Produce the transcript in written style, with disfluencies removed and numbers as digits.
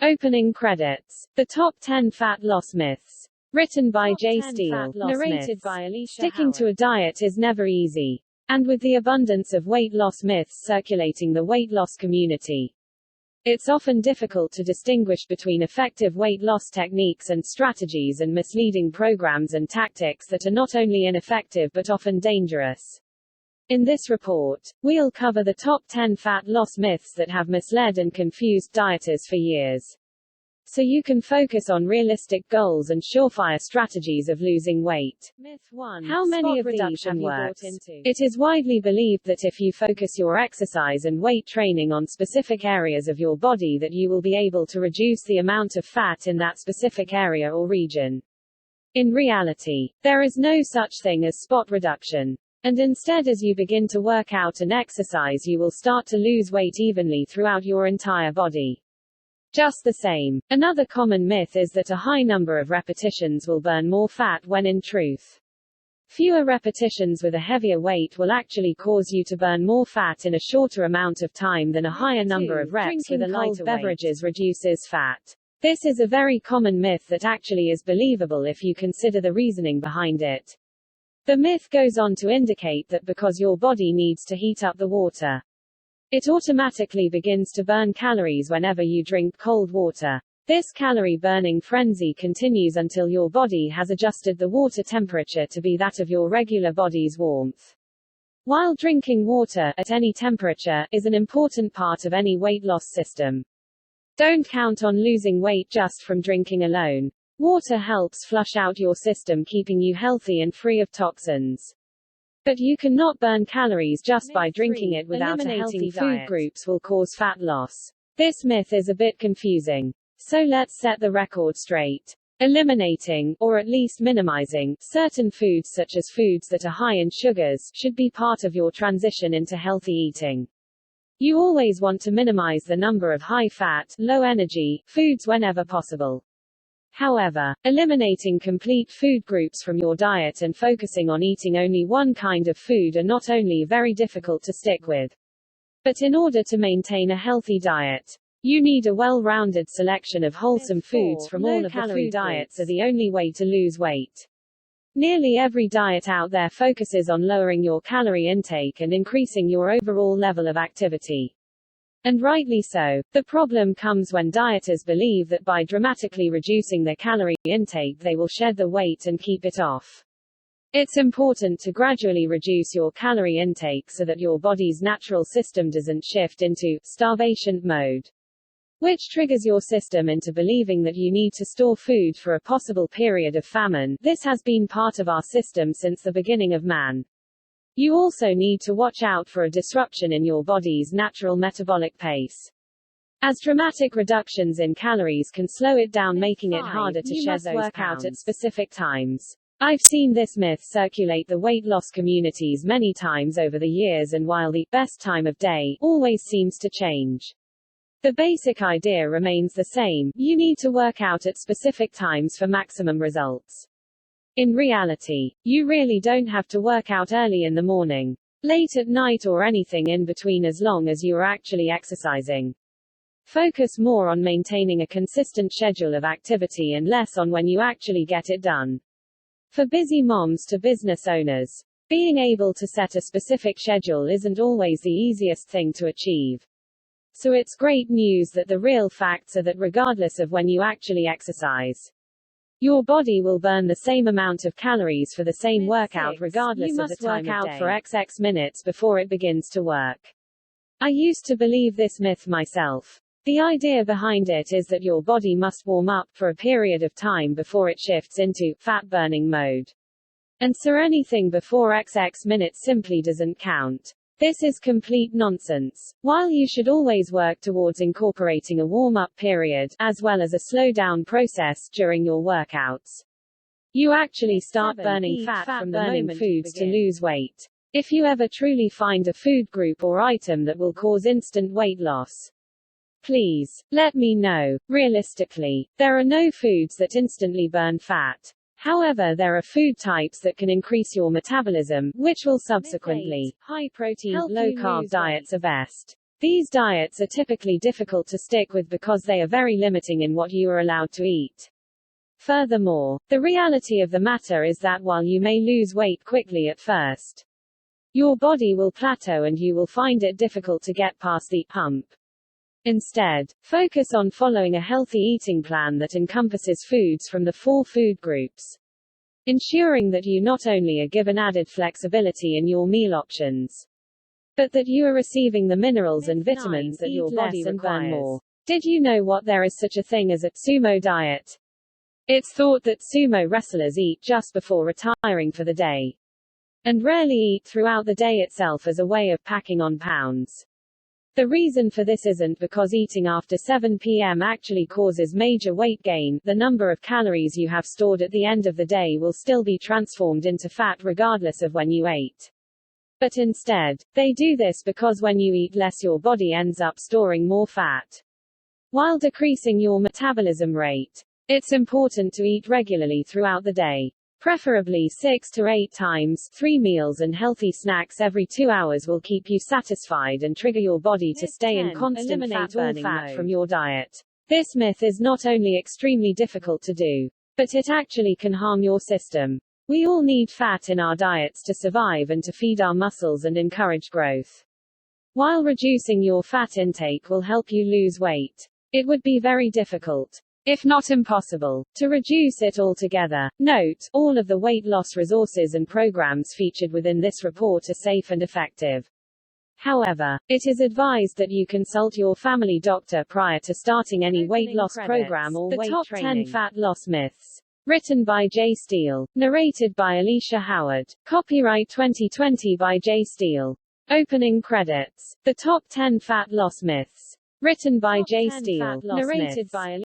Opening credits. The Top 10 Fat Loss Myths. Written by Jay Steele. Narrated by Alicia Sticking Howard. To a diet is never easy. And with the abundance of weight loss myths circulating the weight loss community, it's often difficult to distinguish between effective weight loss techniques and strategies and misleading programs and tactics that are not only ineffective but often dangerous. In this report, we'll cover the top 10 fat loss myths that have misled and confused dieters for years, so you can focus on realistic goals and surefire strategies of losing weight. Myth 1. How many of these have you bought into? It is widely believed that if you focus your exercise and weight training on specific areas of your body that you will be able to reduce the amount of fat in that specific area or region. In reality, there is no such thing as spot reduction. And instead, as you begin to work out and exercise, you will start to lose weight evenly throughout your entire body. Just the same, another common myth is that a high number of repetitions will burn more fat when in truth, fewer repetitions with a heavier weight will actually cause you to burn more fat in a shorter amount of time than a higher number of reps with a lighter beverages reduces fat. This is a very common myth that actually is believable if you consider the reasoning behind it. The myth goes on to indicate that because your body needs to heat up the water, it automatically begins to burn calories whenever you drink cold water. This calorie-burning frenzy continues until your body has adjusted the water temperature to be that of your regular body's warmth. While drinking water, at any temperature, is an important part of any weight loss system. Don't count on losing weight just from drinking alone. Water helps flush out your system, keeping you healthy and free of toxins. But you cannot burn calories just by drinking it without a healthy food groups will cause fat loss. This myth is a bit confusing. So let's set the record straight. Eliminating, or at least minimizing, certain foods such as foods that are high in sugars should be part of your transition into healthy eating. You always want to minimize the number of high-fat, low-energy foods whenever possible. However, eliminating complete food groups from your diet and focusing on eating only one kind of food are not only very difficult to stick with, but in order to maintain a healthy diet, you need a well-rounded selection of wholesome foods from all of the food diets are the only way to lose weight. Nearly every diet out there focuses on lowering your calorie intake and increasing your overall level of activity. And rightly so. The problem comes when dieters believe that by dramatically reducing their calorie intake they will shed the weight and keep it off. It's important to gradually reduce your calorie intake so that your body's natural system doesn't shift into starvation mode, which triggers your system into believing that you need to store food for a possible period of famine. This has been part of our system since the beginning of man. You also need to watch out for a disruption in your body's natural metabolic pace, as dramatic reductions in calories can slow it down, making it harder to shed those workout at specific times. I've seen this myth circulate the weight loss communities many times over the years, and while the best time of day always seems to change, the basic idea remains the same. You need to work out at specific times for maximum results. In reality, you really don't have to work out early in the morning, late at night, or anything in between as long as you are actually exercising. Focus more on maintaining a consistent schedule of activity and less on when you actually get it done. For busy moms to business owners, being able to set a specific schedule isn't always the easiest thing to achieve. So it's great news that the real facts are that regardless of when you actually exercise, your body will burn the same amount of calories for the same workout regardless of the time of day. You must work out for XX minutes before it begins to work. I used to believe this myth myself. The idea behind it is that your body must warm up for a period of time before it shifts into fat-burning mode. And so anything before XX minutes simply doesn't count. This is complete nonsense. While you should always work towards incorporating a warm-up period, as well as a slow-down process during your workouts, you actually start burning fat from the moment foods to lose weight. If you ever truly find a food group or item that will cause instant weight loss, please let me know. Realistically, there are no foods that instantly burn fat. However, there are food types that can increase your metabolism, which will subsequently, high-protein, low-carb diets are best. These diets are typically difficult to stick with because they are very limiting in what you are allowed to eat. Furthermore, the reality of the matter is that while you may lose weight quickly at first, your body will plateau and you will find it difficult to get past the hump. Instead, focus on following a healthy eating plan that encompasses foods from the 4 food groups, ensuring that you not only are given added flexibility in your meal options, but that you are receiving the minerals and vitamins that your body requires. Burn more. Did you know there is such a thing as a sumo diet? It's thought that sumo wrestlers eat just before retiring for the day, and rarely eat throughout the day itself as a way of packing on pounds. The reason for this isn't because eating after 7 p.m. actually causes major weight gain. The number of calories you have stored at the end of the day will still be transformed into fat regardless of when you ate. But instead, they do this because when you eat less your body ends up storing more fat, while decreasing your metabolism rate. It's important to eat regularly throughout the day. Preferably 6 to 8 times. 3 meals and healthy snacks every 2 hours will keep you satisfied and trigger your body to stay in constant fat-burning mode from your diet. This myth is not only extremely difficult to do, but it actually can harm your system. We all need fat in our diets to survive and to feed our muscles and encourage growth. While reducing your fat intake will help you lose weight, it would be very difficult, if not impossible, to reduce it altogether. Note, all of the weight loss resources and programs featured within this report are safe and effective. However, it is advised that you consult your family doctor prior to starting any weight loss program or weight training. The top 10 fat loss myths. Written by J. Steele. Narrated by Alicia Howard. Copyright 2020 by J. Steele. Opening credits. The top 10 fat loss myths. Written by J. Steele. Narrated by